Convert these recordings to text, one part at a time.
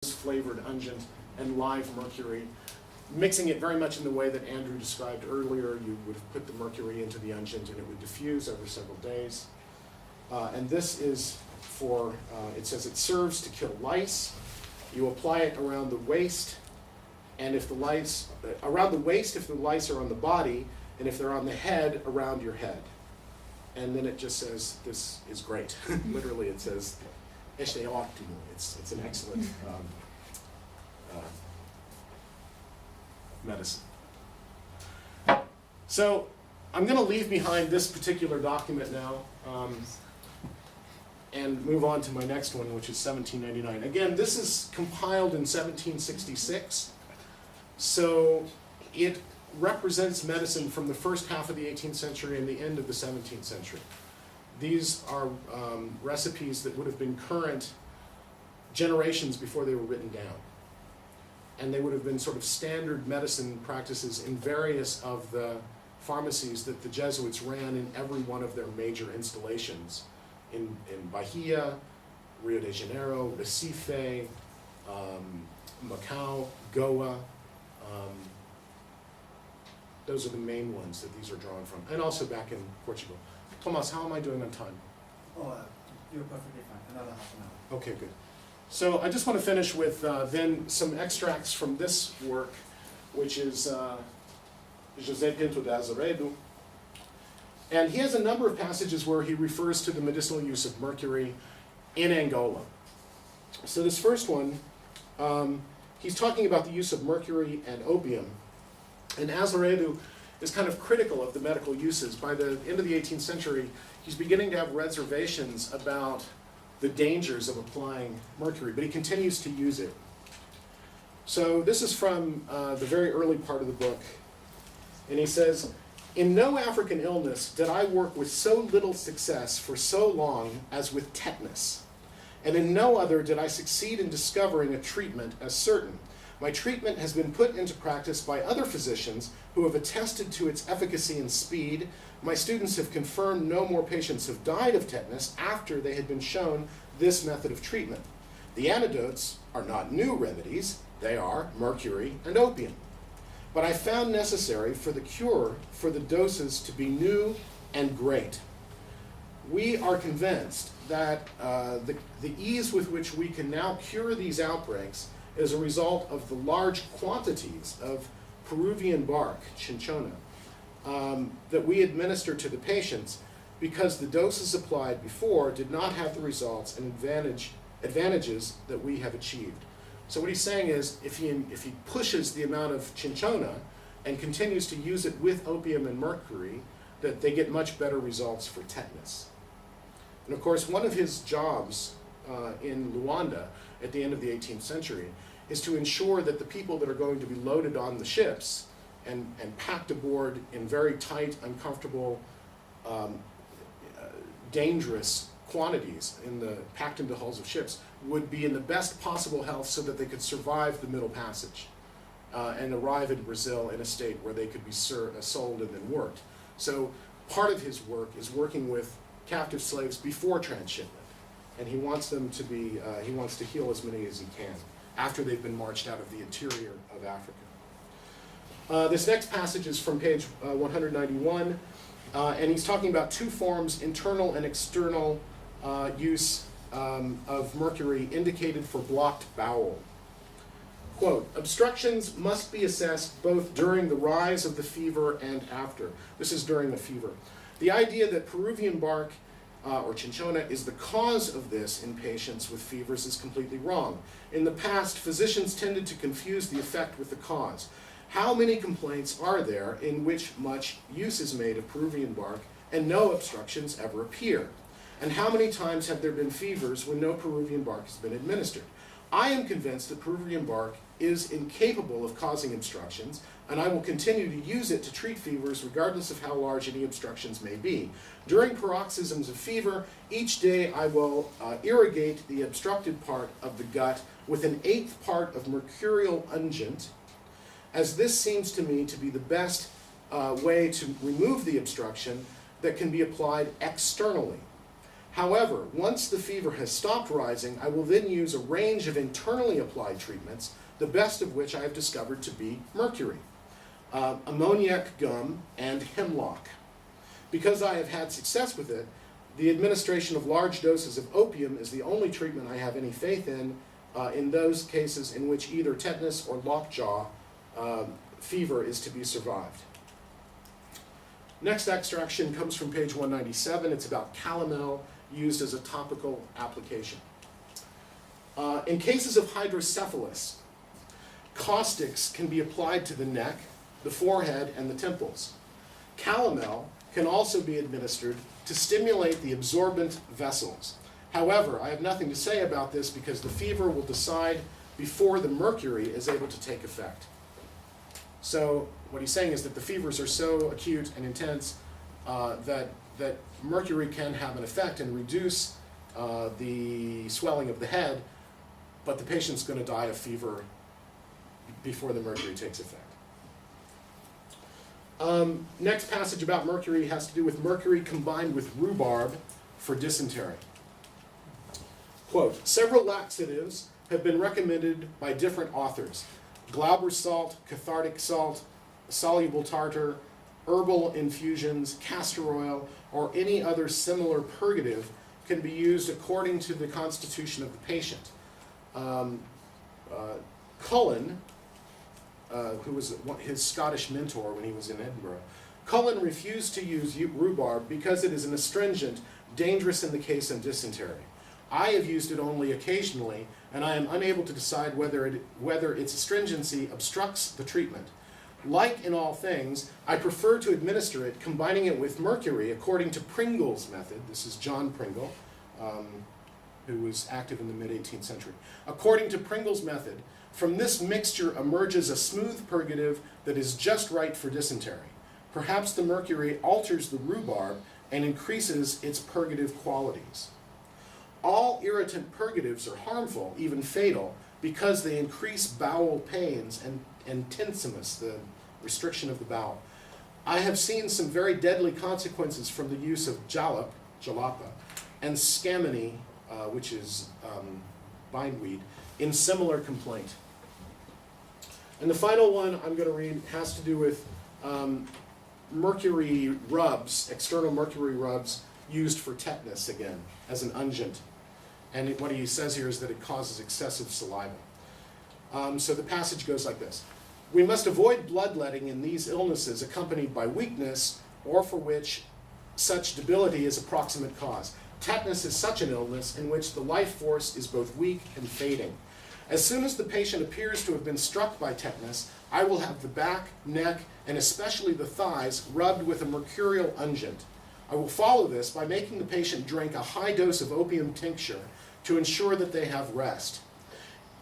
flavored unguent and live mercury, mixing it very much in the way that Andrew described earlier. You would have put the mercury into the unguent and it would diffuse over several days. And this is for, it says it serves to kill lice. You apply it around the waist, and if the lice, around the waist if the lice are on the body, and if they're on the head, around your head. And then it just says, this is great. Literally it says, este ótimo. It's an excellent medicine. So I'm going to leave behind this particular document now and move on to my next one, which is 1799. Again, this is compiled in 1766. So it represents medicine from the first half of the 18th century and the end of the 17th century. These are recipes that would have been current generations before they were written down. And they would have been sort of standard medicine practices in various of the pharmacies that the Jesuits ran in every one of their major installations in Bahia, Rio de Janeiro, Recife, Macau, Goa. Those are the main ones that these are drawn from, and also back in Portugal. Thomas, how am I doing on time? Oh, you're perfectly fine. Another half an hour. Okay, good. So I just want to finish with then some extracts from this work, which is José Pinto de Azevedo. And he has a number of passages where he refers to the medicinal use of mercury in Angola. So this first one, he's talking about the use of mercury and opium. And Azevedo is kind of critical of the medical uses. By the end of the 18th century, he's beginning to have reservations about the dangers of applying mercury, but he continues to use it. So this is from the very early part of the book. And he says, "In no African illness did I work with so little success for so long as with tetanus. And in no other did I succeed in discovering a treatment as certain. My treatment has been put into practice by other physicians who have attested to its efficacy and speed. My students have confirmed no more patients have died of tetanus after they had been shown this method of treatment. The antidotes are not new remedies, they are mercury and opium. But I found necessary for the cure for the doses to be new and great. We are convinced that the ease with which we can now cure these outbreaks is a result of the large quantities of Peruvian bark, cinchona, that we administer to the patients because the doses applied before did not have the results and advantages that we have achieved." So what he's saying is, if he pushes the amount of cinchona and continues to use it with opium and mercury, that they get much better results for tetanus. And of course, one of his jobs in Luanda at the end of the 18th century is to ensure that the people that are going to be loaded on the ships and packed aboard in very tight, uncomfortable, dangerous quantities packed into hulls of ships would be in the best possible health so that they could survive the Middle Passage and arrive in Brazil in a state where they could be sold and then worked. So part of his work is working with captive slaves before transshipment, and he wants them to be, he wants to heal as many as he can after they've been marched out of the interior of Africa. This next passage is from page 191, and he's talking about two forms, internal and external use of mercury indicated for blocked bowel. Quote, "Obstructions must be assessed both during the rise of the fever and after." This is during the fever. The idea that Peruvian bark or cinchona is the cause of this in patients with fevers is completely wrong. In the past, physicians tended to confuse the effect with the cause. How many complaints are there in which much use is made of Peruvian bark and no obstructions ever appear? And how many times have there been fevers when no Peruvian bark has been administered? I am convinced that Peruvian bark is incapable of causing obstructions, and I will continue to use it to treat fevers regardless of how large any obstructions may be. During paroxysms of fever, each day I will irrigate the obstructed part of the gut with an 1/8 part of mercurial unguent, as this seems to me to be the best way to remove the obstruction that can be applied externally. However, once the fever has stopped rising, I will then use a range of internally applied treatments, the best of which I have discovered to be mercury, ammoniac gum, and hemlock. Because I have had success with it, the administration of large doses of opium is the only treatment I have any faith in those cases in which either tetanus or lockjaw fever is to be survived. Next extraction comes from page 197. It's about calomel used as a topical application. In cases of hydrocephalus, caustics can be applied to the neck, the forehead, and the temples. Calomel can also be administered to stimulate the absorbent vessels. However, I have nothing to say about this because the fever will decide before the mercury is able to take effect. So what he's saying is that the fevers are so acute and intense that mercury can have an effect and reduce the swelling of the head, but the patient's going to die of fever before the mercury takes effect. Next passage about mercury has to do with mercury combined with rhubarb for dysentery. Quote, several laxatives have been recommended by different authors. Glauber salt, cathartic salt, soluble tartar, herbal infusions, castor oil, or any other similar purgative can be used according to the constitution of the patient. Cullen, who was his Scottish mentor when he was in Edinburgh, Cullen refused to use rhubarb because it is an astringent, dangerous in the case of dysentery. I have used it only occasionally, and I am unable to decide whether its astringency obstructs the treatment. Like in all things, I prefer to administer it combining it with mercury according to Pringle's method. This is John Pringle, who was active in the mid-18th century. According to Pringle's method, from this mixture emerges a smooth purgative that is just right for dysentery. Perhaps the mercury alters the rhubarb and increases its purgative qualities. All irritant purgatives are harmful, even fatal, because they increase bowel pains and tensimus, the restriction of the bowel. I have seen some very deadly consequences from the use of jalapa, and scammony, which is bindweed, in similar complaint. And the final one I'm going to read has to do with mercury rubs, external mercury rubs used for tetanus again, as an unguent. And what he says here is that it causes excessive saliva. So the passage goes like this. We must avoid bloodletting in these illnesses accompanied by weakness or for which such debility is a proximate cause. Tetanus is such an illness in which the life force is both weak and fading. As soon as the patient appears to have been struck by tetanus, I will have the back, neck, and especially the thighs rubbed with a mercurial unguent. I will follow this by making the patient drink a high dose of opium tincture to ensure that they have rest.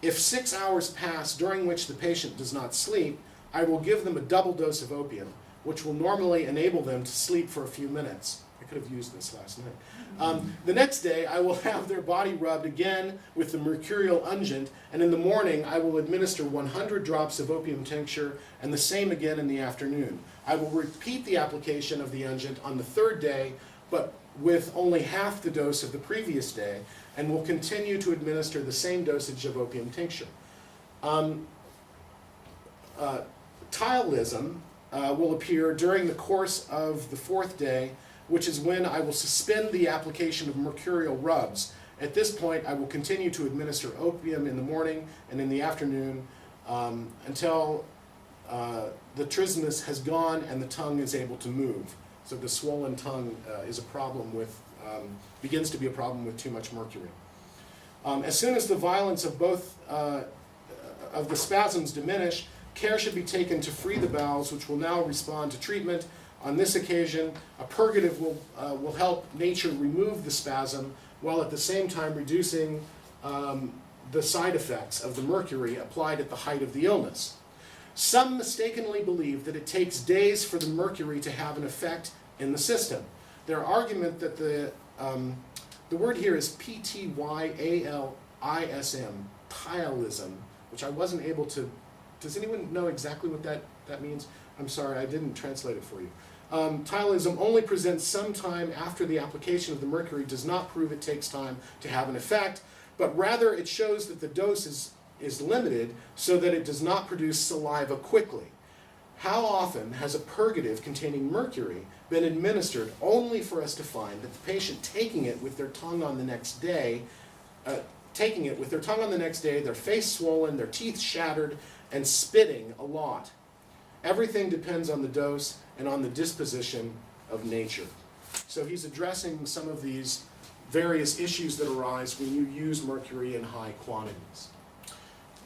If 6 hours pass during which the patient does not sleep, I will give them a double dose of opium, which will normally enable them to sleep for a few minutes. I could have used this last night. The next day, I will have their body rubbed again with the mercurial unguent, and in the morning, I will administer 100 drops of opium tincture, and the same again in the afternoon. I will repeat the application of the unguent on the third day, but with only half the dose of the previous day, and will continue to administer the same dosage of opium tincture. Tilism will appear during the course of the fourth day, which is when I will suspend the application of mercurial rubs. At this point, I will continue to administer opium in the morning and in the afternoon until the trismus has gone and the tongue is able to move. So the swollen tongue is a problem with, begins to be a problem with too much mercury. As soon as the violence of both of the spasms diminish, care should be taken to free the bowels, which will now respond to treatment. On this occasion, a purgative will help nature remove the spasm, while at the same time reducing the side effects of the mercury applied at the height of the illness. Some mistakenly believe that it takes days for the mercury to have an effect in the system. Their argument that the word here is P-T-Y-A-L-I-S-M, tilism, which I wasn't able to, does anyone know exactly what that means? I'm sorry, I didn't translate it for you. Tylism only presents some time after the application of the mercury does not prove it takes time to have an effect, but rather it shows that the dose is limited so that it does not produce saliva quickly. How often has a purgative containing mercury been administered only for us to find that the patient taking it with their tongue on the next day, their face swollen, their teeth shattered, and spitting a lot? Everything depends on the dose and on the disposition of nature. So he's addressing some of these various issues that arise when you use mercury in high quantities.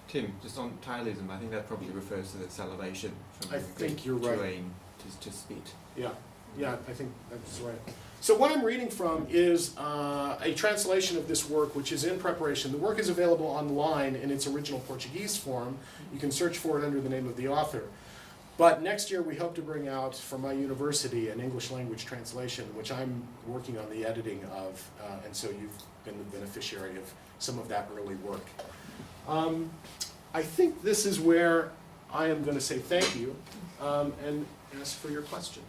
Tim, just on tylism, I think that probably refers to the salivation from I think you're to right. aim to spit. Yeah, I think that's right. So what I'm reading from is a translation of this work, which is in preparation. The work is available online in its original Portuguese form. You can search for it under the name of the author. But next year we hope to bring out from my university an English language translation, which I'm working on the editing of, and so you've been the beneficiary of some of that early work. I think this is where I am going to say thank you and ask for your questions.